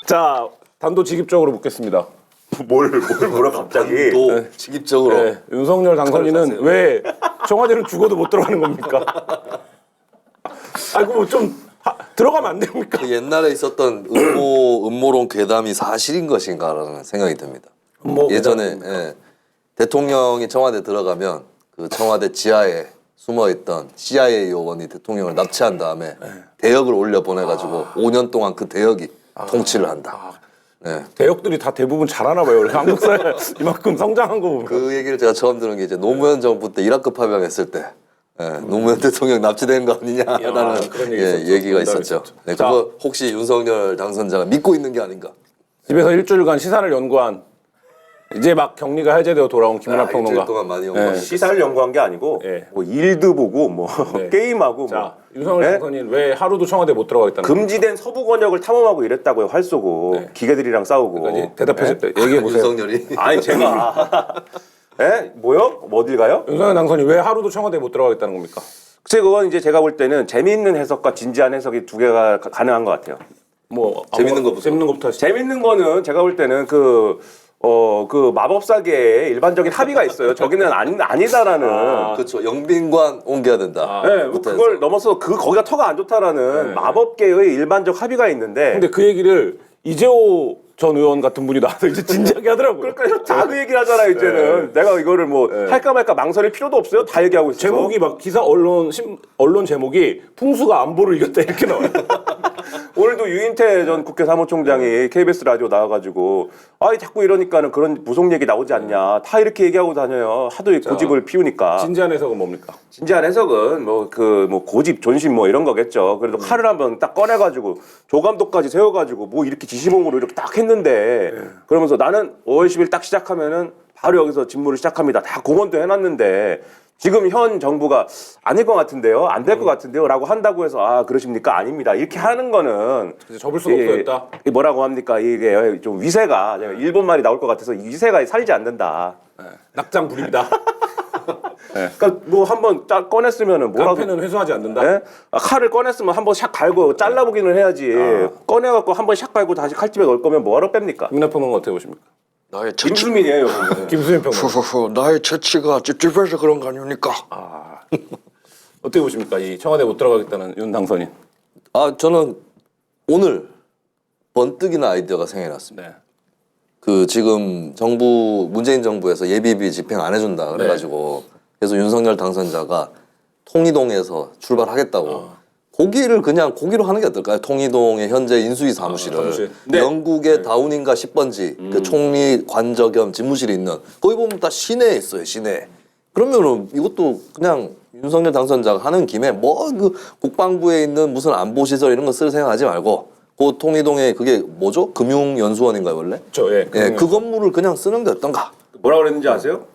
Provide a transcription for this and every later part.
자, 단도직입적으로 묻겠습니다. 뭐라 갑자기? 또 직입적으로. 네, 윤석열 당선인은 왜 청와대를 죽어도 못 들어가는 겁니까? 아이고 좀 들어가면 안 됩니까? 그 옛날에 있었던 음모론 괴담이 사실인 것인가라는 생각이 듭니다. 예전에 대통령이 청와대 들어가면 그 청와대 지하에 숨어있던 CIA 요원이 대통령을 납치한 다음에 대역을 올려 보내가지고 5년 동안 그 대역이 통치를 한다. 네. 대역들이 다 대부분 잘하나 봐요. 원래 한국 사회 이만큼 성장한 거 보면. 그 얘기를 제가 처음 들은 게 이제 노무현 정부 때 이라크 파병했을 때 노무현 대통령 납치된 거 아니냐라는 그런 얘기가 있었죠. 네, 그거 혹시 윤석열 당선자가 믿고 있는 게 아닌가? 집에서 일주일간 시사를 연구한 이제 막 격리가 해제되어 돌아온 김은하 평론가. 일주일 동안 많이 연구한 시사를 연구한 게 아니고 네. 뭐 일도 보고 뭐 네. 게임하고 자, 뭐 윤석열 네? 당선인 왜 하루도 청와대 못 들어가겠다는 금지된 서부 권역을 탐험하고 이랬다고요. 활 쏘고 네. 기계들이랑 싸우고. 거예요? 대답해 얘기해 보세요. 윤석열이 아니 제가 뭐요? 뭐 어딜 가요? 윤석열 당선인 왜 하루도 청와대 못 들어가겠다는 겁니까? 글쎄 그건 이제 제가 볼 때는 재미있는 해석과 진지한 해석이 두 개가 가능한 것 같아요. 뭐 재밌는 거부터. 재밌는 것부터 하시죠. 재밌는 거는 제가 볼 때는 그 마법사계에 일반적인 합의가 있어요. 저기는 아니다라는. 그렇죠. 영빈관 옮겨야 된다. 네, 뭐 그걸 넘어서 거기가 터가 안 좋다라는 마법계의 일반적 합의가 있는데. 근데 그 얘기를 이재호 전 의원 같은 분이 나와서 이제 진지하게 하더라고요. 그러니까 다 그 얘기를 하잖아요 이제는. 내가 이거를 뭐 할까 말까 망설일 필요도 없어요. 다 얘기하고 있어요. 제목이 막 기사 언론 제목이 풍수가 안보를 이겼다 이렇게 나와요. 오늘도 유인태 전 국회 사무총장이 KBS 라디오 나와가지고 자꾸 이러니까는 그런 부속 얘기 나오지 않냐. 다 이렇게 얘기하고 다녀요. 하도 고집을 피우니까. 진지한 해석은 뭡니까? 진지한 해석은 뭐 고집 존심 뭐 이런 거겠죠. 그래도 칼을 한번 딱 꺼내가지고 조감독까지 세워가지고 뭐 이렇게 지시봉으로 이렇게 딱 했는데 그러면서 나는 5월 10일 딱 시작하면은 바로 여기서 직무를 시작합니다. 다 공언도 해놨는데 지금 현 정부가 아닐 것 같은데요, 안 될 것 같은데요라고 한다고 해서 그러십니까? 아닙니다. 이렇게 하는 거는 접을 수가 없었다. 뭐라고 합니까? 이게 좀 위세가 일본 말이 나올 것 같아서 위세가 살지 않는다. 낙장불입니다. 그러니까 뭐 한번 꺼냈으면은 뭐라도 깡패는 회수하지 않는다. 네? 칼을 꺼냈으면 한번 샥 갈고 잘라보기는 해야지. 꺼내갖고 한번 샥 갈고 다시 칼집에 넣을 거면 뭐하러 뺍니까? 김은하 평론가 어떻게 보십니까? 나의 재치, 김수민이에요. 김수민 평론가. 후후후, 나의 재치가 찝찝해서 그런 거 아닙니까? 어떻게 보십니까? 이 청와대 못 들어가겠다는 윤 당선인. 저는 오늘 번뜩이는 아이디어가 생각이 났습니다. 네. 그 지금 문재인 정부에서 예비비 집행 안 해준다 그래가지고 그래서 윤석열 당선자가 통이동에서 출발하겠다고 고기로 하는 게 어떨까요? 통이동의 현재 인수위 사무실을 사무실. 네. 영국의 다우닝가 10번지 그 총리 관저 겸 집무실이 있는 거기 보면 다 시내에 있어요. 시내. 그러면은 이것도 그냥 윤석열 당선자가 하는 김에 그 국방부에 있는 무슨 안보시설 이런 거 쓸 생각하지 말고 그 통이동에 그게 뭐죠? 금융연수원인가요 원래? 그 건물을 그냥 쓰는 게 어떤가? 뭐라 그랬는지 아세요?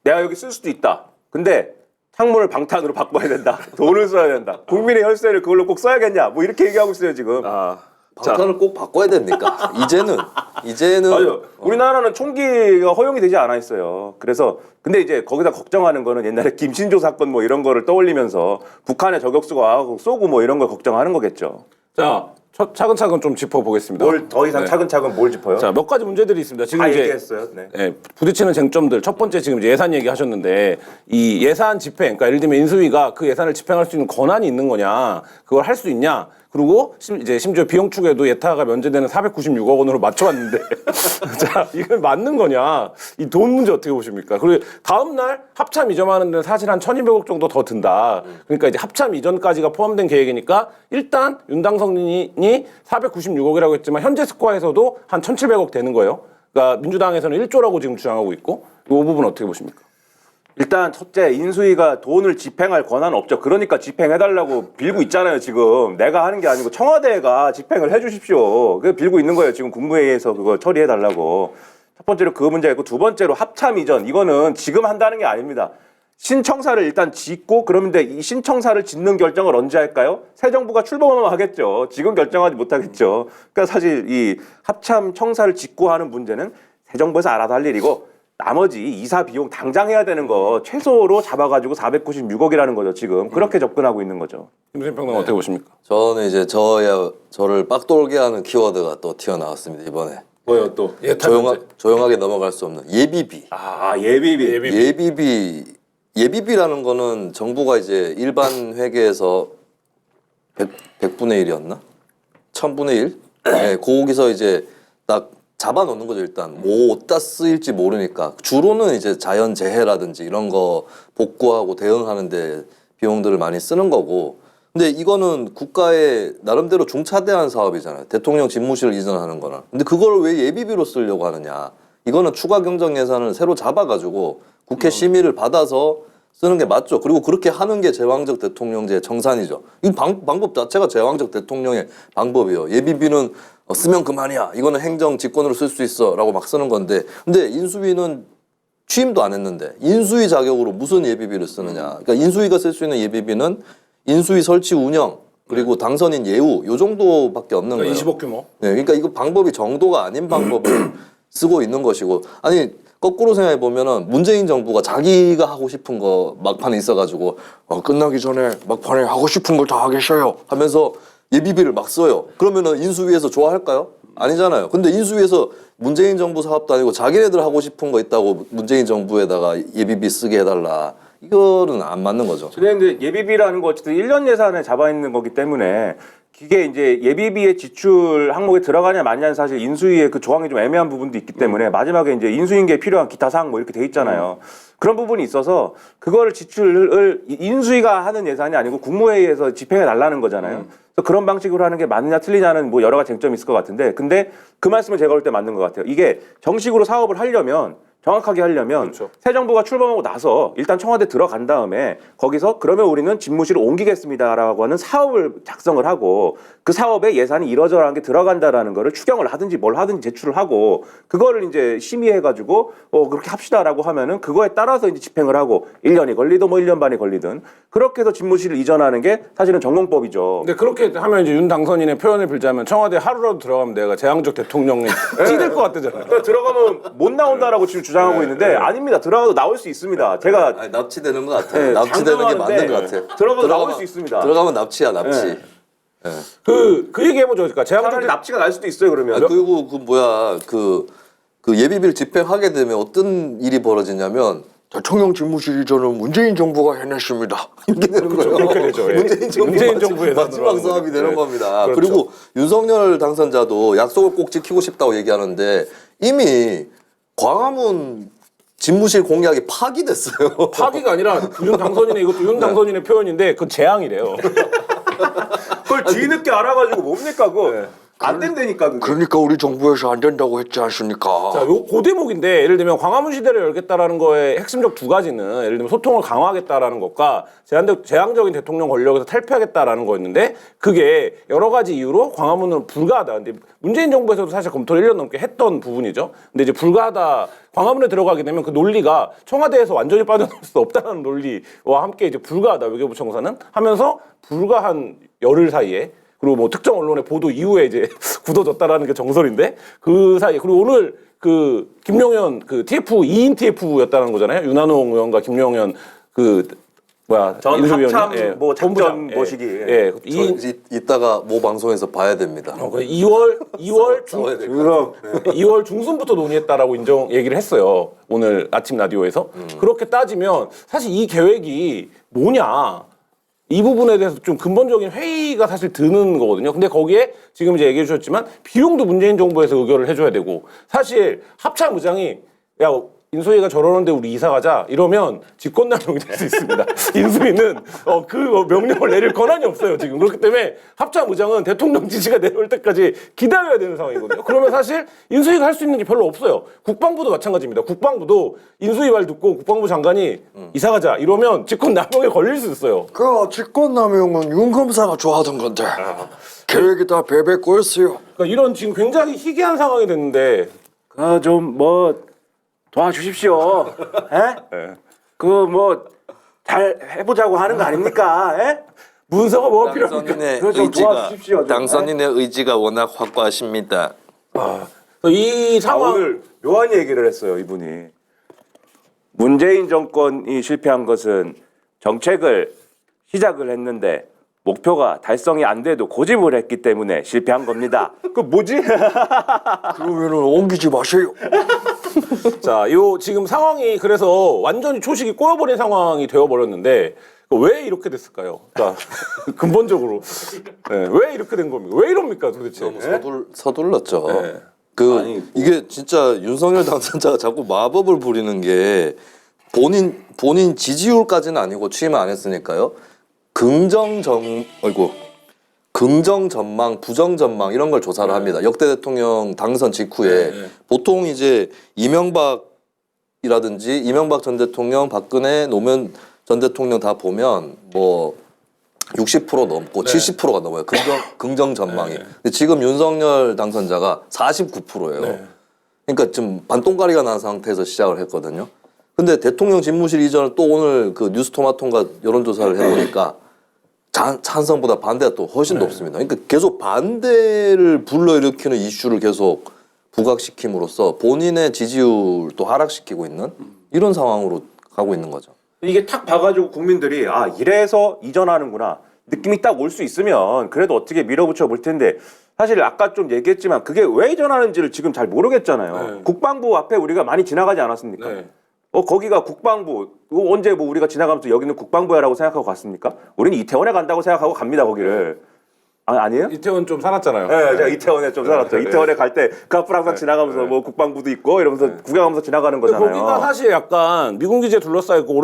내가 여기 쓸 수도 있다. 근데 창문을 방탄으로 바꿔야 된다. 돈을 써야 된다. 국민의 혈세를 그걸로 꼭 써야겠냐? 뭐 이렇게 얘기하고 있어요 지금. 방탄을 꼭 바꿔야 됩니까? 이제는 맞아요. 우리나라는 총기가 허용이 되지 않아 있어요. 그래서 근데 이제 거기다 걱정하는 거는 옛날에 김신조 사건 뭐 이런 거를 떠올리면서 북한의 저격수가 와서 쏘고 뭐 이런 걸 걱정하는 거겠죠. 자, 차근차근 좀 짚어보겠습니다. 뭘 더 이상 차근차근 뭘 짚어요? 자, 몇 가지 문제들이 있습니다. 지금 다 이제 얘기했어요. 네. 부딪히는 쟁점들. 첫 번째 지금 이제 예산 얘기하셨는데 이 예산 집행, 그러니까 예를 들면 인수위가 그 예산을 집행할 수 있는 권한이 있는 거냐, 그걸 할 수 있냐. 그리고 이제 심지어 비용 축에도 예타가 면제되는 496억 원으로 맞춰왔는데 자, 이건 맞는 거냐? 이 돈 문제 어떻게 보십니까? 그리고 다음 날 합참 이전하는 데는 사실 한 1,200억 정도 더 든다. 그러니까 이제 합참 이전까지가 포함된 계획이니까 일단 윤당선인이 496억이라고 했지만 현재 스코어에서도 한 1,700억 되는 거예요. 그러니까 민주당에서는 1조라고 지금 주장하고 있고 이 부분 어떻게 보십니까? 일단 첫째 인수위가 돈을 집행할 권한은 없죠. 그러니까 집행해달라고 빌고 있잖아요. 지금 내가 하는 게 아니고 청와대가 집행을 해주십시오. 그 빌고 있는 거예요. 지금 국무회의에서 그거 처리해달라고. 첫 번째로 그 문제가 있고 두 번째로 합참 이전 이거는 지금 한다는 게 아닙니다. 신청사를 일단 짓고 그러면 이 신청사를 짓는 결정을 언제 할까요? 새 정부가 출범하면 하겠죠. 지금 결정하지 못하겠죠. 그러니까 사실 이 합참 청사를 짓고 하는 문제는 새 정부에서 알아서 할 일이고 나머지 이사 비용 당장 해야 되는 거 최소로 잡아가지고 496억이라는 거죠 지금. 그렇게 접근하고 있는 거죠. 김수현 평론가 어떻게 보십니까? 저는 이제 저를 빡돌게 하는 키워드가 또 튀어나왔습니다 이번에. 뭐요 또? 조용하게 넘어갈 수 없는 예비비. 아 예비비. 예비비라는 거는 정부가 이제 일반 회계에서 100분의 1이었나? 1000분의 1? 네, 거기서 이제 딱 잡아놓는 거죠 일단. 뭐 어디다 쓰일지 모르니까. 주로는 이제 자연재해라든지 이런 거 복구하고 대응하는데 비용들을 많이 쓰는 거고. 근데 이거는 국가의 나름대로 중차대한 사업이잖아요. 대통령 집무실을 이전하는 거는. 근데 그걸 왜 예비비로 쓰려고 하느냐. 이거는 추가 경정 예산을 새로 잡아가지고 국회 심의를 받아서 쓰는 게 맞죠. 그리고 그렇게 하는 게 제왕적 대통령제의 정산이죠. 이 방법 자체가 제왕적 대통령의 방법이에요. 예비비는 쓰면 그만이야. 이거는 행정 직권으로 쓸 수 있어. 라고 막 쓰는 건데. 근데 인수위는 취임도 안 했는데 인수위 자격으로 무슨 예비비를 쓰느냐. 그러니까 인수위가 쓸 수 있는 예비비는 인수위 설치 운영 그리고 당선인 예우 요 정도밖에 없는 거예요. 20억 규모. 네, 그러니까 이거 방법이 정도가 아닌 방법을 쓰고 있는 것이고 아니 거꾸로 생각해 보면은 문재인 정부가 자기가 하고 싶은 거 막판에 있어가지고 끝나기 전에 막판에 하고 싶은 걸 다 하겠어요. 하면서 예비비를 막 써요. 그러면은 인수위에서 좋아할까요? 아니잖아요. 근데 인수위에서 문재인 정부 사업도 아니고 자기네들 하고 싶은 거 있다고 문재인 정부에다가 예비비 쓰게 해달라. 이거는 안 맞는 거죠. 근데 예비비라는 거 어쨌든 1년 예산에 잡아 있는 거기 때문에 이게 이제 예비비의 지출 항목에 들어가냐 마냐는 사실 인수위의 그 조항이 좀 애매한 부분도 있기 때문에 마지막에 이제 인수인계에 필요한 기타 사항 뭐 이렇게 돼 있잖아요. 그런 부분이 있어서 그거를 지출을 인수위가 하는 예산이 아니고 국무회의에서 집행해 달라는 거잖아요. 그래서 그런 방식으로 하는 게 맞느냐 틀리냐는 뭐 여러 가지 쟁점이 있을 것 같은데 근데 그 말씀을 제가 볼 때 맞는 것 같아요. 이게 정식으로 사업을 하려면 정확하게 하려면 그렇죠. 새 정부가 출범하고 나서 일단 청와대 들어간 다음에 거기서 그러면 우리는 집무실을 옮기겠습니다라고 하는 사업을 작성을 하고 그 사업에 예산이 이러저러한 게 들어간다라는 거를 추경을 하든지 뭘 하든지 제출을 하고 그거를 이제 심의해가지고 그렇게 합시다라고 하면은 그거에 따라서 이제 집행을 하고 1년이 걸리든 뭐 1년 반이 걸리든 그렇게 해서 집무실을 이전하는 게 사실은 전공법이죠. 근데 그렇게 하면 이제 윤 당선인의 표현을 빌자면 청와대 하루라도 들어가면 내가 제왕적 대통령이 찌들 것 같다잖아요. 그러니까 들어가면 못 나온다라고 지금 주장하고 있는데 아닙니다. 들어가도 나올 수 있습니다. 제가 아니, 납치되는 것 같아요. 네, 납치되는 게 맞는 것 장담하는데 같아요. 들어가도 나올 수 있습니다. 들어가면 납치야 납치. 네. 그 얘기 해보죠. 그러니까 제왕적 차라리 납치가 날 수도 있어요. 그러면 그리고 그 예비비를 집행하게 되면 어떤 일이 벌어지냐면 대통령 집무실 이전은 문재인 정부가 해냈습니다. 이렇게 되는 거예요. 그렇게 되죠. 예. 문재인 정부 예산으로 마지막 하는 사업이 거죠. 되는 네. 겁니다. 그렇죠. 그리고 윤석열 당선자도 약속을 꼭 지키고 싶다고 얘기하는데 이미 광화문 집무실 공약이 파기됐어요. 파기가 아니라 윤 당선인의 이것도 윤 당선인의 표현인데 그건 재앙이래요. 그걸 뒤늦게 알아가지고 뭡니까 그거 안 된다니까 그게. 그러니까 우리 정부에서 안 된다고 했지 않습니까? 자, 요 고대목인데 예를 들면 광화문 시대를 열겠다라는 거의 핵심적 두 가지는 예를 들면 소통을 강화하겠다라는 것과 제왕적인 대통령 권력에서 탈피하겠다라는 거였는데 그게 여러 가지 이유로 광화문은 불가하다. 근데 문재인 정부에서도 사실 검토를 1년 넘게 했던 부분이죠. 근데 이제 불가하다. 광화문에 들어가게 되면 그 논리가 청와대에서 완전히 빠져나올 수 없다는 논리와 함께 이제 불가하다. 외교부 청사는 하면서 불가한 열흘 사이에 그리고 뭐 특정 언론의 보도 이후에 이제 굳어졌다라는 게 정설인데 그 사이에 그리고 오늘 그 김용현 그 TF 2인 TF였다는 거잖아요. 윤한홍 의원과 김용현 그 뭐야 전 인수위원이 합참 뭐 작전 모시기. 예. 저 이따가 모 방송에서 봐야 됩니다. 2월 싸워야 될 그럼 2월 중순부터 논의했다라고 얘기를 했어요. 오늘 아침 라디오에서. 그렇게 따지면 사실 이 계획이 뭐냐. 이 부분에 대해서 좀 근본적인 회의가 사실 드는 거거든요. 근데 거기에 지금 이제 얘기해 주셨지만 비용도 문재인 정부에서 의결을 해줘야 되고 사실 합참 의장이 야 인수위가 저러는데 우리 이사 가자 이러면 직권남용이 될 수 있습니다. 인수위는 그 명령을 내릴 권한이 없어요 지금. 그렇기 때문에 합참 의장은 대통령 지시가 내려올 때까지 기다려야 되는 상황이거든요. 그러면 사실 인수위가 할 수 있는 게 별로 없어요. 국방부도 마찬가지입니다. 국방부도 인수위 말 듣고 국방부 장관이 이사 가자 이러면 직권남용에 걸릴 수 있어요. 그 직권남용은 윤 검사가 좋아하던 건데 계획이 다 베베 꼬였어요. 그러니까 이런 지금 굉장히 희귀한 상황이 됐는데 좀 뭐 도와주십시오. 에? 그 뭐 잘 해보자고 하는 거 아닙니까? 에? 문서가 뭐가 필요합니까? 당선인의 그거 좀 도와주십시오, 좀. 당선인의 의지가 워낙 확고하십니다. 이 상황 오늘 묘한 얘기를 했어요 이분이. 문재인 정권이 실패한 것은 정책을 시작을 했는데 목표가 달성이 안 돼도 고집을 했기 때문에 실패한 겁니다. 그 뭐지? 그러면은 옮기지 마세요. 자, 요 지금 상황이 그래서 완전히 초식이 꼬여버린 상황이 되어버렸는데 왜 이렇게 됐을까요? 그러니까 근본적으로 네, 왜 이렇게 된 겁니까? 왜 이럽니까 도대체? 너무 서둘렀죠. 네. 이게 진짜 윤석열 당선자가 자꾸 마법을 부리는 게 본인 지지율까지는 아니고 취임 안 했으니까요. 긍정 전망, 부정 전망 이런 걸 조사를 합니다. 역대 대통령 당선 직후에 보통 이제 이명박이라든지 이명박 전 대통령, 박근혜, 노무현 전 대통령 다 보면 뭐 60% 넘고 70%가 넘어요. 긍정 전망이. 근데 지금 윤석열 당선자가 49%예요. 그러니까 좀 반똥가리가 난 상태에서 시작을 했거든요. 근데 대통령 집무실 이전을 또 오늘 그 뉴스토마토인가 여론조사를 해보니까 찬성보다 반대가 또 훨씬 높습니다. 그러니까 계속 반대를 불러일으키는 이슈를 계속 부각시킴으로써 본인의 지지율도 하락시키고 있는 이런 상황으로 가고 있는 거죠. 이게 탁 봐가지고 국민들이 아 이래서 이전하는구나 느낌이 딱 올 수 있으면 그래도 어떻게 밀어붙여 볼 텐데 사실 아까 좀 얘기했지만 그게 왜 이전하는지를 지금 잘 모르겠잖아요. 국방부 앞에 우리가 많이 지나가지 않았습니까? 거기가 국방부 언제 뭐 우리가 지나가면서 여기는 국방부야라고 생각하고 갔습니까? 우리는 이태원에 간다고 생각하고 갑니다 거기를. 아니에요? 이태원 좀 살았잖아요. 네, 제가 이태원에 좀 살았죠. 이태원에 갈 때 그 앞으로 항상 지나가면서 뭐 국방부도 있고 이러면서 구경하면서 지나가는 거잖아요. 거기가 사실 약간 미군 기지에 둘러싸였고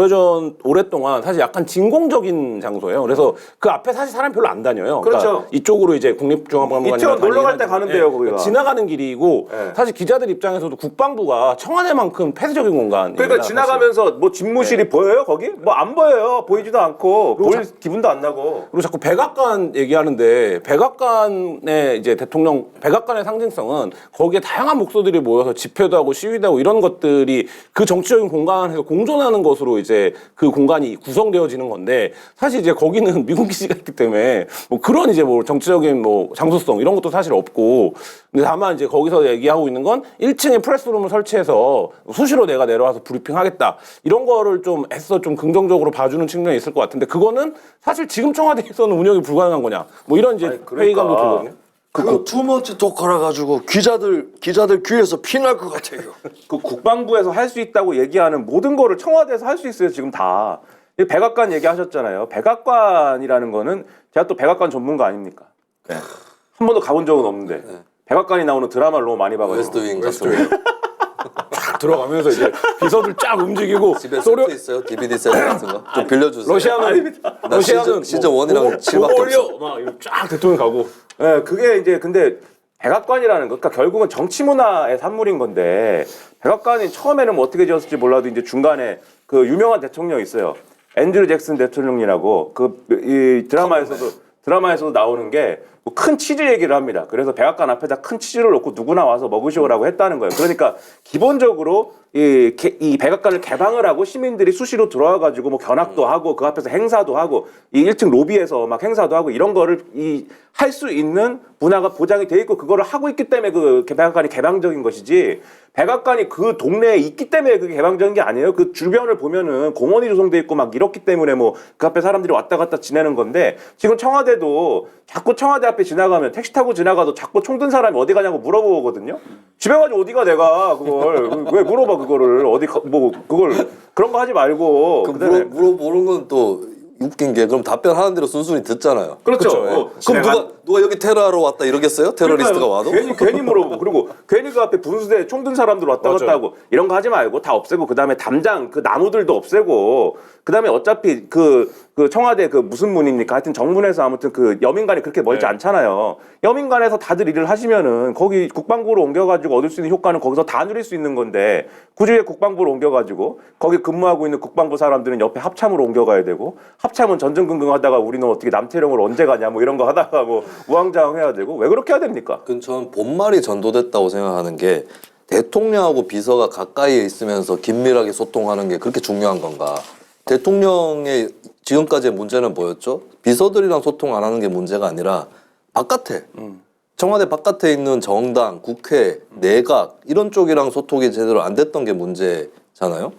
오랫동안 사실 약간 진공적인 장소예요. 그래서 그 앞에 사실 사람 별로 안 다녀요. 그렇죠. 그러니까 이쪽으로 이제 국립중앙박물관이나 이태원 놀러 갈 때 가는데요, 거기가. 그러니까 지나가는 길이고 네. 사실 기자들 입장에서도 국방부가 청와대만큼 폐쇄적인 공간입니다. 그러니까 지나가면서 뭐 집무실이 보여요 거기? 뭐 안 보여요. 보이지도 않고 보일 기분도 안 나고. 그리고 자꾸 백악관 얘기하는데 백악관의 이제 대통령 백악관의 상징성은 거기에 다양한 목소들이 모여서 집회도 하고 시위도 하고 이런 것들이 그 정치적인 공간에서 공존하는 것으로 이제 그 공간이 구성되어지는 건데 사실 이제 거기는 미군 기지가 있기 때문에 뭐 그런 이제 뭐 정치적인 뭐 장소성 이런 것도 사실 없고 근데 다만 이제 거기서 얘기하고 있는 건 1층에 프레스룸을 설치해서 수시로 내가 내려와서 브리핑하겠다 이런 거를 좀 애써 좀 긍정적으로 봐주는 측면이 있을 것 같은데 그거는 사실 지금 청와대에서는 운영이 불가능한 거냐 뭐 이런 이제 회의감도 들거든요. 그거 투머치 토크라 가지고 기자들 귀에서 피날 것 같아요. 그 국방부에서 할 수 있다고 얘기하는 모든 거를 청와대에서 할 수 있어요 지금 다. 이 백악관 얘기하셨잖아요. 백악관이라는 거는 제가 또 백악관 전문가 아닙니까? 네. 한 번도 가본 적은 없는데 백악관이 나오는 드라마를 너무 많이 봐가지고. 웨스트윙 같은 거. 쫙 들어가면서 이제 비서들 쫙 움직이고 집에 세트 있어요? DVD 세트 같은 거? 좀 빌려주세요. 러시아는 시즌 1이랑 7밖에 올려 없어. 막 이거 쫙 대통령 가고 네, 그게 이제 근데 백악관이라는 거, 그러니까 결국은 정치 문화의 산물인 건데 백악관이 처음에는 뭐 어떻게 지었을지 몰라도 이제 중간에 그 유명한 대통령이 있어요. 앤드류 잭슨 대통령이라고 이 드라마에서도 나오는 게 큰 치즈 얘기를 합니다. 그래서 백악관 앞에다 큰 치즈를 놓고 누구나 와서 먹으시오라고 했다는 거예요. 그러니까 기본적으로 이 백악관을 개방을 하고 시민들이 수시로 들어와가지고 뭐 견학도 하고 그 앞에서 행사도 하고 이 1층 로비에서 막 행사도 하고 이런 거를 할 수 있는 문화가 보장이 돼 있고 그거를 하고 있기 때문에 그 백악관이 개방적인 것이지 백악관이 그 동네에 있기 때문에 그게 개방적인 게 아니에요. 그 주변을 보면은 공원이 조성돼 있고 막 이렇기 때문에 뭐 그 앞에 사람들이 왔다 갔다 지내는 건데 지금 청와대도 자꾸 청와대 앞에 지나가면 택시 타고 지나가도 자꾸 총 든 사람이 어디 가냐고 물어보거든요. 집에 가지고 어디가 내가 그걸 왜 물어봐 그거를 뭐 그걸 그런 거 하지 말고 그다음에 물어보는 건 또 웃긴 게 그럼 답변하는 대로 순순히 듣잖아요. 그렇죠. 그럼 누가 여기 테러하러 왔다 이러겠어요? 테러리스트가 와도? 괜히 물어보고 그리고 괜히 그 앞에 분수대 총 든 사람들 왔다 갔다 하고 이런 거 하지 말고 다 없애고 그다음에 담장 그 나무들도 없애고 그다음에 어차피 그 청와대 그 무슨 문입니까? 하여튼 정문에서 아무튼 그 여민관이 그렇게 멀지 않잖아요. 여민관에서 다들 일을 하시면은 거기 국방부로 옮겨가지고 얻을 수 있는 효과는 거기서 다 누릴 수 있는 건데 굳이 국방부로 옮겨가지고 거기 근무하고 있는 국방부 사람들은 옆에 합참으로 옮겨가야 되고 합참은 전전긍긍하다가 우리는 어떻게 남태령을 언제 가냐 뭐 이런 거 하다가 뭐 우왕좌왕해야 되고 왜 그렇게 해야 됩니까? 전 본말이 전도됐다고 생각하는 게 대통령하고 비서가 가까이에 있으면서 긴밀하게 소통하는 게 그렇게 중요한 건가? 대통령의 지금까지의 문제는 뭐였죠? 비서들이랑 소통 안 하는 게 문제가 아니라 바깥에 청와대 바깥에 있는 정당, 국회, 내각 이런 쪽이랑 소통이 제대로 안 됐던 게 문제잖아요.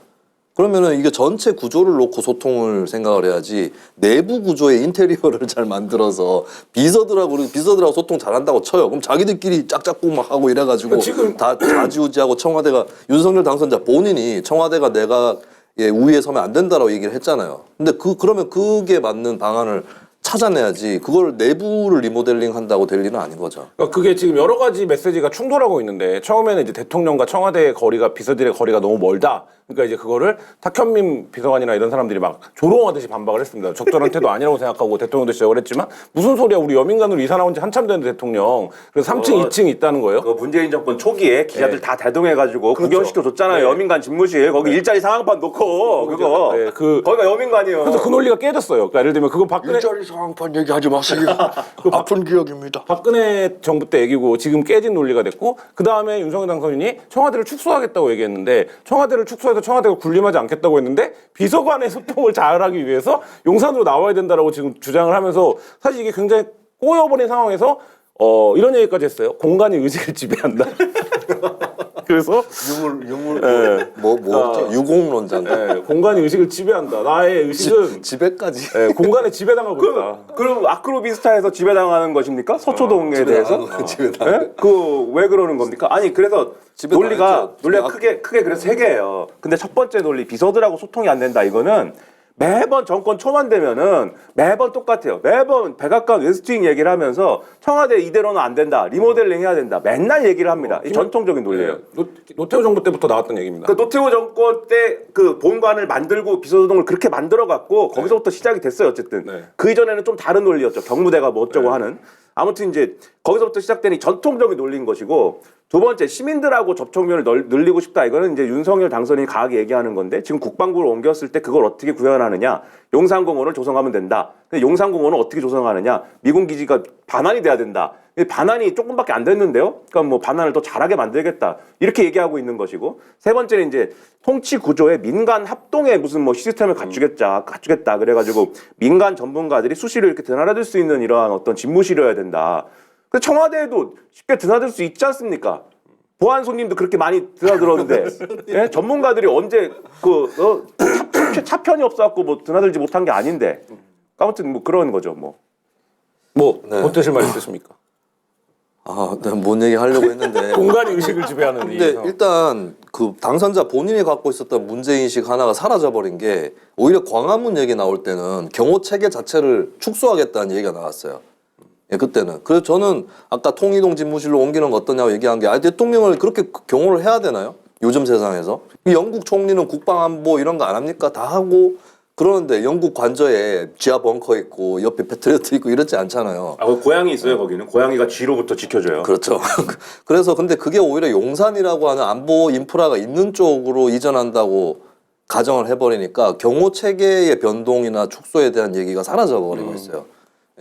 그러면은 이게 전체 구조를 놓고 소통을 생각을 해야지 내부 구조의 인테리어를 잘 만들어서 비서들하고 소통 잘한다고 쳐요. 그럼 자기들끼리 짝짝꿍 막 하고 이래가지고 지금- 다 좌지우지하고 청와대가 윤석열 당선자 본인이 청와대가 내가 우위에 서면 안 된다라고 얘기를 했잖아요. 근데 그러면 그게 맞는 방안을 찾아내야지 그걸 내부를 리모델링 한다고 될 일은 아닌 거죠. 그러니까 그게 지금 여러 가지 메시지가 충돌하고 있는데 처음에는 이제 대통령과 청와대의 거리가 비서들의 거리가 너무 멀다. 그러니까 이제 그거를 탁현민 비서관이나 이런 사람들이 막 조롱하듯이 반박을 했습니다. 적절한 태도 아니라고 생각하고 대통령도 지적을 했지만 무슨 소리야 우리 여민관으로 이사 나온 지 한참 됐는데 대통령 그래서 3층, 2층이 있다는 거예요. 그 문재인 정권 초기에 기자들 다 대동해가지고 구경시켜 줬잖아요. 네. 여민관 집무실 거기 일자리 상황판 놓고 그거 네, 거기가 여민관이요. 그래서 그 논리가 깨졌어요. 그러니까 예를 들면 그건 박근혜 일자리 상황판 얘기하지 마세요. 아픈 기억입니다. 박근혜 정부 때 얘기고 지금 깨진 논리가 됐고 그 다음에 윤석열 당선인이 청와대를 축소하겠다고 얘기했는데 청와대를 축소해서 청와대가 군림하지 않겠다고 했는데 비서관의 소통을 잘하기 위해서 용산으로 나와야 된다라고 지금 주장을 하면서 사실 이게 굉장히 꼬여버린 상황에서 이런 얘기까지 했어요. 공간이 의식을 지배한다. 그래서 유공론자인가? 공간이 의식을 지배한다. 나의 의식은 지배까지. 공간에 지배당하고 있다. 그럼 아크로비스타에서 지배당하는 것입니까? 서초동에 대해서? 그 왜 그러는 겁니까? 아니 그래서 논리가 크게 그래서 세 개예요. 근데 첫 번째 논리 비서들하고 소통이 안 된다. 이거는 매번 정권 초만 되면은 매번 똑같아요. 매번 백악관 웨스트윙 얘기를 하면서 청와대 이대로는 안 된다. 리모델링 해야 된다. 맨날 얘기를 합니다. 이 전통적인 논리예요. 노태우 정부 때부터 나왔던 얘기입니다. 그 노태우 정권 때 그 본관을 만들고 비서동을 그렇게 만들어 갖고 거기서부터 시작이 됐어요. 어쨌든 네. 그 이전에는 좀 다른 논리였죠. 경무대가 뭐 어쩌고 하는. 아무튼 이제 거기서부터 시작된 이 전통적인 논리인 것이고 두 번째 시민들하고 접촉면을 늘리고 싶다. 이거는 이제 윤석열 당선인이 강하게 얘기하는 건데 지금 국방부를 옮겼을 때 그걸 어떻게 구현하느냐. 용산공원을 조성하면 된다. 근데 용산공원을 어떻게 조성하느냐. 미군 기지가 반환이 돼야 된다. 반환이 조금밖에 안 됐는데요. 그러니까 뭐 반환을 더 잘하게 만들겠다. 이렇게 얘기하고 있는 것이고 세 번째는 이제 통치 구조에 민간 합동의 무슨 뭐 시스템을 갖추겠다. 그래가지고 민간 전문가들이 수시로 이렇게 드나들 수 있는 이러한 어떤 집무실이어야 된다. 근데 청와대에도 쉽게 드나들 수 있지 않습니까? 보안 손님도 그렇게 많이 드나들었는데 예? 전문가들이 언제 차편이 없어갖고 뭐 드나들지 못한 게 아닌데 아무튼 뭐 그런 거죠 뭐. 어떠실 말 있으십니까? 내가 뭔 얘기 하려고 했는데. 공간이 의식을 지배하는 근데 일단 그 당선자 본인이 갖고 있었던 문제인식 하나가 사라져버린 게 오히려 광화문 얘기 나올 때는 경호 체계 자체를 축소하겠다는 얘기가 나왔어요. 예, 그때는. 그래서 저는 아까 통이동 집무실로 옮기는 거 어떠냐고 얘기한 게 대통령을 그렇게 경호를 해야 되나요? 요즘 세상에서. 영국 총리는 국방안보 이런 거 안 합니까? 다 하고 그러는데 영국 관저에 지하 벙커 있고 옆에 패트리어트 있고 이렇지 않잖아요. 그 고양이 있어요 거기는. 고양이가 쥐로부터 지켜줘요. 그렇죠. 그래서 근데 그게 오히려 용산이라고 하는 안보 인프라가 있는 쪽으로 이전한다고 가정을 해버리니까 경호 체계의 변동이나 축소에 대한 얘기가 사라져 버리고 있어요.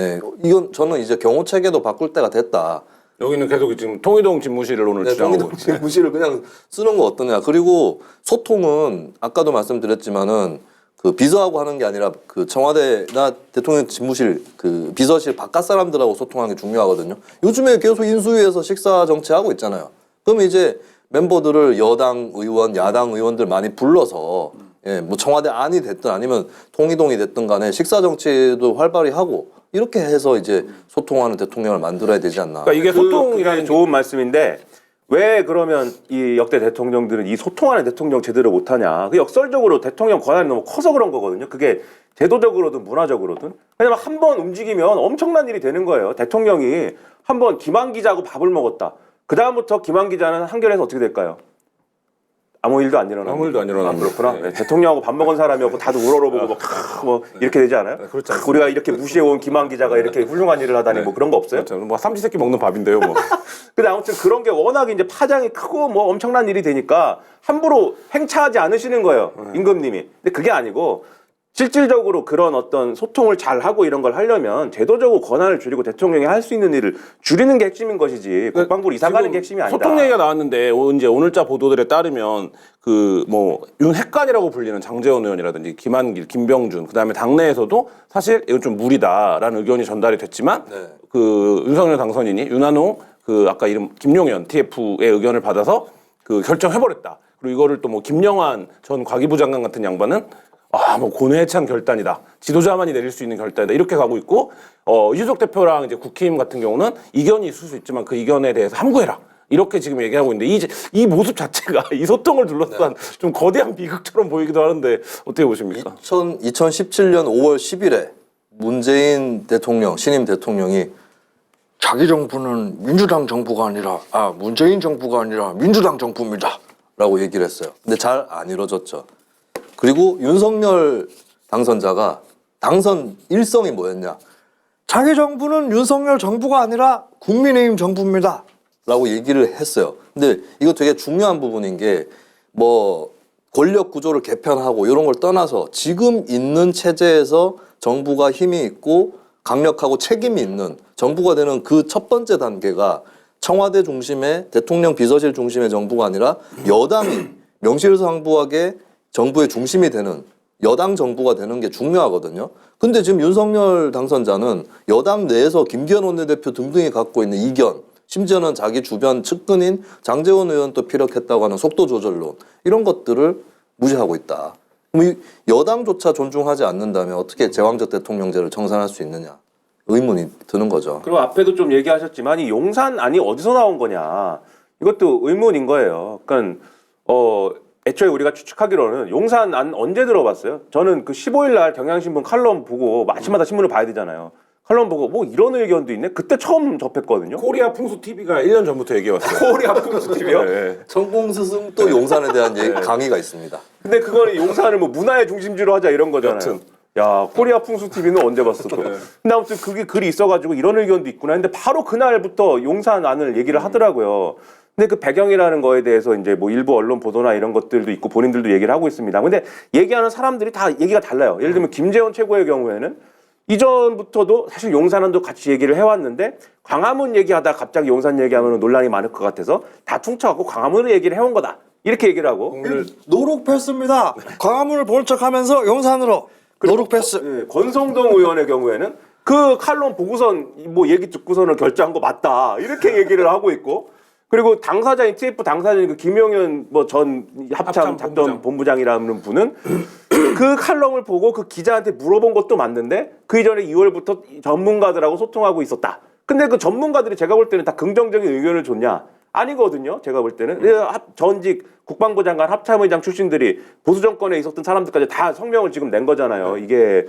예, 이건 저는 이제 경호 체계도 바꿀 때가 됐다. 여기는 계속 지금 통이동 집무실을 오늘 주장하고 있어요. 무시를 그냥 쓰는 거 어떠냐. 그리고 소통은 아까도 말씀드렸지만은 그 비서하고 하는 게 아니라 그 청와대나 대통령 집무실 그 비서실 바깥 사람들하고 소통하는 게 중요하거든요. 요즘에 계속 인수위에서 식사 정치하고 있잖아요. 그러면 이제 멤버들을 여당 의원, 야당 의원들 많이 불러서 뭐 청와대 안이 됐든 아니면 통이동이 됐든 간에 식사 정치도 활발히 하고 이렇게 해서 이제 소통하는 대통령을 만들어야 되지 않나. 그러니까 이게 소통이라는 그게 좋은 말씀인데 왜 그러면 이 역대 대통령들은 이 소통하는 대통령 제대로 못하냐. 그 역설적으로 대통령 권한이 너무 커서 그런 거거든요. 그게 제도적으로든 문화적으로든. 왜냐면 한 번 움직이면 엄청난 일이 되는 거예요. 대통령이 한 번 김한 기자하고 밥을 먹었다. 그 다음부터 김한 기자는 한겨레에서 어떻게 될까요? 아무 일도 안 일어나. 아무 일도 안 일어납니다. 그렇구나. 네. 대통령하고 밥 먹은 사람이었고 다들 우러러보고 뭐 이렇게 되지 않아요? 그렇지 않습니다. 우리가 이렇게 무시해온 김한 기자가 이렇게 훌륭한 일을 하다니 뭐 그런 거 없어요? 그렇죠. 뭐 삼시세끼 먹는 밥인데요, 뭐. 근데 아무튼 그런 게 워낙 이제 파장이 크고 뭐 엄청난 일이 되니까 함부로 행차하지 않으시는 거예요. 임금님이. 근데 그게 아니고 실질적으로 그런 어떤 소통을 잘 하고 이런 걸 하려면 제도적으로 권한을 줄이고 대통령이 할 수 있는 일을 줄이는 게 핵심인 것이지 국방부를 이사 가는 게 핵심이 아니다. 소통 얘기가 나왔는데 이제 오늘자 보도들에 따르면 그 뭐 윤핵관이라고 불리는 장제원 의원이라든지 김한길, 김병준 그다음에 당내에서도 사실 이건 좀 무리다라는 의견이 전달이 됐지만 그 윤석열 당선인이 윤한홍 그 아까 이름 김용현 TF의 의견을 받아서 그 결정해버렸다. 그리고 이거를 또 뭐 김영환 전 과기부 장관 같은 양반은 뭐 고뇌찬 결단이다. 지도자만이 내릴 수 있는 결단이다. 이렇게 가고 있고 이준석 대표랑 이제 국힘 같은 경우는 이견이 있을 수 있지만 그 이견에 대해서 함구해라. 이렇게 지금 얘기하고 있는데 이 모습 자체가 이 소통을 둘러싼 좀 거대한 비극처럼 보이기도 하는데 어떻게 보십니까? 2017년 5월 10일에 문재인 대통령, 신임 대통령이 자기 정부는 민주당 정부가 아니라 문재인 정부가 아니라 민주당 정부입니다. 라고 얘기를 했어요. 근데 잘 안 이루어졌죠. 그리고 윤석열 당선자가 당선 일성이 뭐였냐? 자기 정부는 윤석열 정부가 아니라 국민의힘 정부입니다. 라고 얘기를 했어요. 근데 이거 되게 중요한 부분인 게 뭐 권력 구조를 개편하고 이런 걸 떠나서 지금 있는 체제에서 정부가 힘이 있고 강력하고 책임이 있는 정부가 되는 그 첫 번째 단계가 청와대 중심의 대통령 비서실 중심의 정부가 아니라 여당이 명실상부하게 정부의 중심이 되는 여당 정부가 되는 게 중요하거든요. 근데 지금 윤석열 당선자는 여당 내에서 김기현 원내대표 등등이 갖고 있는 이견, 심지어는 자기 주변 측근인 장제원 의원도 피력했다고 하는 속도 조절론, 이런 것들을 무시하고 있다. 그럼 이 여당조차 존중하지 않는다면 어떻게 제왕적 대통령제를 청산할 수 있느냐 의문이 드는 거죠. 그리고 앞에도 좀 얘기하셨지만 이 용산안이 어디서 나온 거냐 이것도 의문인 거예요. 그러니까 애초에 우리가 추측하기로는 용산안 언제 들어봤어요? 저는 그 15일 날 경향신문 칼럼 보고 아침마다 신문을 봐야 되잖아요. 칼럼 보고 뭐 이런 의견도 있네? 그때 처음 접했거든요. 코리아 풍수 TV가 1년 전부터 얘기해왔어요. 코리아 풍수 TV요? 네. 천공스승 또 용산에 대한 강의가 있습니다. 근데 그거는 용산을 뭐 문화의 중심지로 하자 이런 거잖아요. 여튼. 야, 코리아 풍수 TV는 언제 봤어 또. 근데 아무튼 그게 글이 있어가지고 이런 의견도 있구나. 근데 바로 그날부터 용산안을 얘기를 하더라고요. 근데 그 배경이라는 거에 대해서 이제 뭐 일부 언론 보도나 이런 것들도 있고 본인들도 얘기를 하고 있습니다. 근데 얘기하는 사람들이 다 얘기가 달라요. 예를 들면 김재원 최고의 경우에는 이전부터도 사실 용산안도 같이 얘기를 해왔는데 광화문 얘기하다 갑자기 용산 얘기하면 논란이 많을 것 같아서 다 퉁쳐갖고 광화문을 얘기를 해온 거다. 이렇게 얘기를 하고. 노룩 패스입니다. 광화문을 본 척하면서 용산으로 노룩 패스. 예, 권성동 의원의 경우에는 그 칼럼 보고선 뭐 얘기 듣고서는 결정한 거 맞다 이렇게 얘기를 하고 있고, 그리고 당사자인 TF 당사자인 그 김용현 뭐 전 합참 작전 본부장이라는 분은 그 칼럼을 보고 그 기자한테 물어본 것도 맞는데 그 이전에 2월부터 전문가들하고 소통하고 있었다. 근데 그 전문가들이 제가 볼 때는 다 긍정적인 의견을 줬냐? 아니거든요. 제가 볼 때는 전직 국방부 장관 합참의장 출신들이 보수 정권에 있었던 사람들까지 다 성명을 지금 낸 거잖아요. 이게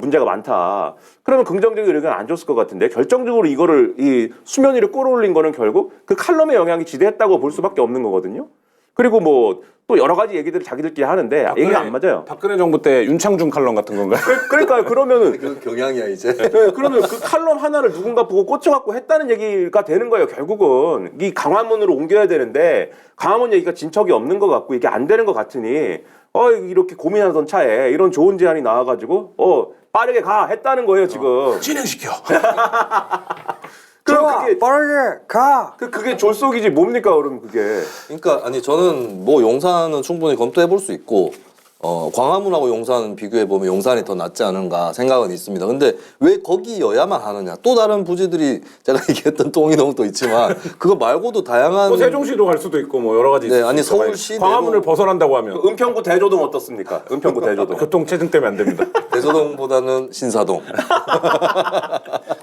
문제가 많다. 그러면 긍정적인 의견 안 줬을 것 같은데 결정적으로 이거를 이 수면 위로 끌어올린 거는 결국 그 칼럼의 영향이 지대했다고 볼 수밖에 없는 거거든요. 그리고 뭐 또 여러 가지 얘기들을 자기들끼리 하는데 얘기가 안 맞아요. 박근혜 정부 때 윤창중 칼럼 같은 건가요? 그러니까요. 그러면은 그 경향이야 이제. 네, 그러면 그 칼럼 하나를 누군가 보고 꽂혀갖고 했다는 얘기가 되는 거예요. 결국은 이 강화문으로 옮겨야 되는데 강화문 얘기가 진척이 없는 것 같고 이게 안 되는 것 같으니 이렇게 고민하던 차에 이런 좋은 제안이 나와가지고 빠르게 가 했다는 거예요 지금. 진행시켜. 그럼 좋아, 그게 빠르게 가. 그게 졸속이지 뭡니까 그럼 그게. 그러니까 아니 저는 뭐 용산은 충분히 검토해 볼 수 있고 광화문하고 용산 비교해 보면 용산이 더 낫지 않은가 생각은 있습니다. 근데 왜 거기여야만 하느냐? 또 다른 부지들이 제가 얘기했던 동의동도 있지만 그거 말고도 다양한 뭐 세종시도 갈 수도 있고 뭐 여러 가지. 네, 있을 아니 수 있어요. 서울시 광화문을 내로- 벗어난다고 하면 은평구 대조동 어떻습니까? 은평구 대조동. 교통 체증 때문에 안 됩니다. 대서동보다는 신사동.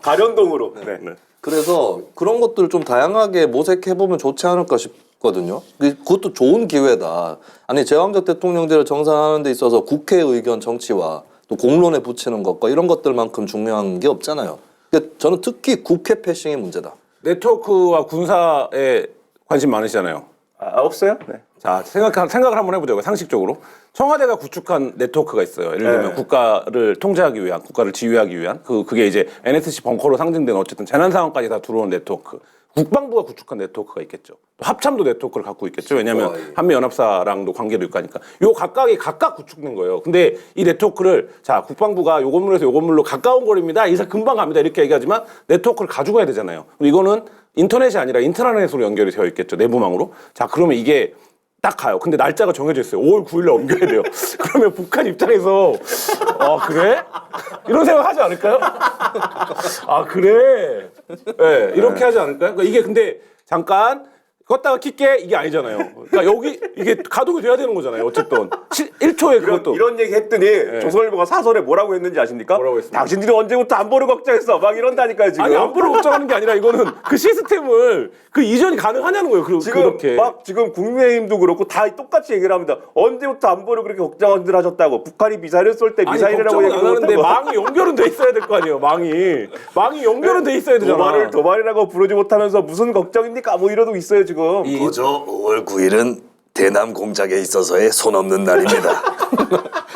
가련동으로. 네. 그래서 그런 것들을 좀 다양하게 모색해 보면 좋지 않을까 싶거든요. 그것도 좋은 기회다. 아니 제왕적 대통령제를 정산하는 데 있어서 국회 의견 정치와 또 공론에 붙이는 것과 이런 것들만큼 중요한 게 없잖아요. 그러니까 저는 특히 국회 패싱이 문제다. 네트워크와 군사에 관심 많으시잖아요. 없어요? 네. 자, 생각을 한번 해보자고요. 상식적으로. 청와대가 구축한 네트워크가 있어요. 예를 들면 네. 국가를 통제하기 위한, 국가를 지휘하기 위한, 그게 이제 NSC 벙커로 상징되는 어쨌든 재난 상황까지 다 들어오는 네트워크. 국방부가 구축한 네트워크가 있겠죠. 또 합참도 네트워크를 갖고 있겠죠. 왜냐하면 한미연합사랑도 관계도 있고 하니까. 요 각각이 각각 구축된 거예요. 근데 이 네트워크를 자, 국방부가 요 건물에서 요 건물로 가까운 거리입니다. 이사 금방 갑니다. 이렇게 얘기하지만 네트워크를 가지고 가야 되잖아요. 이거는 인터넷이 아니라 인트라넷으로 연결이 되어 있겠죠. 내부망으로. 자, 그러면 이게 딱 가요. 근데 날짜가 정해져 있어요. 5월 9일에 옮겨야 돼요. 그러면 북한 입장에서 그래? 이런 생각 하지 않을까요? 그래. 네, 이렇게 하지 않을까요? 그러니까 이게 근데 잠깐 껐다가 킬게 이게 아니잖아요. 그러니까 여기 이게 가동이 돼야 되는 거잖아요. 어쨌든 1초에 그것도 이런 얘기 했더니 조선일보가 사설에 뭐라고 했는지 아십니까? 뭐라고 했습니까? 당신들이 언제부터 안보를 걱정했어? 막 이런다니까요 지금. 아니 안보를 걱정하는 게 아니라 이거는 그 시스템을 그 이전이 가능하냐는 거예요. 지금 그렇게. 막 지금 국민의힘도 그렇고 다 똑같이 얘기를 합니다. 언제부터 안보를 그렇게 걱정들 하셨다고? 북한이 미사일을 쏠 때 아니 미사일이라고 걱정은 얘기 안 하는데 못하고 망이 연결은 돼 있어야 될 거 아니에요. 망이 연결은 돼 있어야 되잖아. 도발이라고 부르지 못하면서 무슨 걱정입니까? 뭐 이러고 있어요 지금. 거저 5월 9일은 대남 공작에 있어서의 손 없는 날입니다.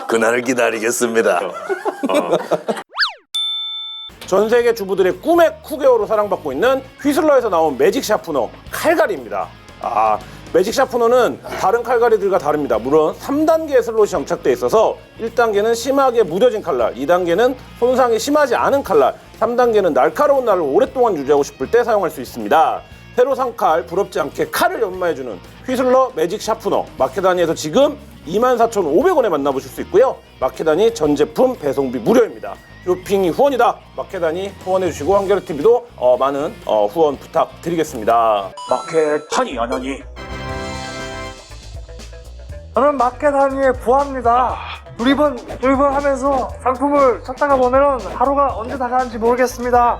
그날을 기다리겠습니다. 전 세계 주부들의 꿈의 쿠게어로 사랑받고 있는 휘슬러에서 나온 매직 샤프너 칼갈이입니다. 매직 샤프너는 다른 칼갈이들과 다릅니다. 물론 3단계의 슬롯이 장착되어 있어서 1단계는 심하게 무뎌진 칼날, 2단계는 손상이 심하지 않은 칼날, 3단계는 날카로운 날을 오랫동안 유지하고 싶을 때 사용할 수 있습니다. 새로 산 칼, 부럽지 않게 칼을 연마해주는 휘슬러 매직 샤프너, 마케다니에서 지금 24,500원에 만나보실 수 있고요. 마케다니 전 제품 배송비 무료입니다. 쇼핑이 후원이다. 마케다니 후원해주시고 한겨레TV도 많은 후원 부탁드리겠습니다. 마켓하니 아냐니. 저는 마켓하니에 부합니다. 두리번 하면서 상품을 찾다가 보면은 하루가 언제 다 가는지 모르겠습니다.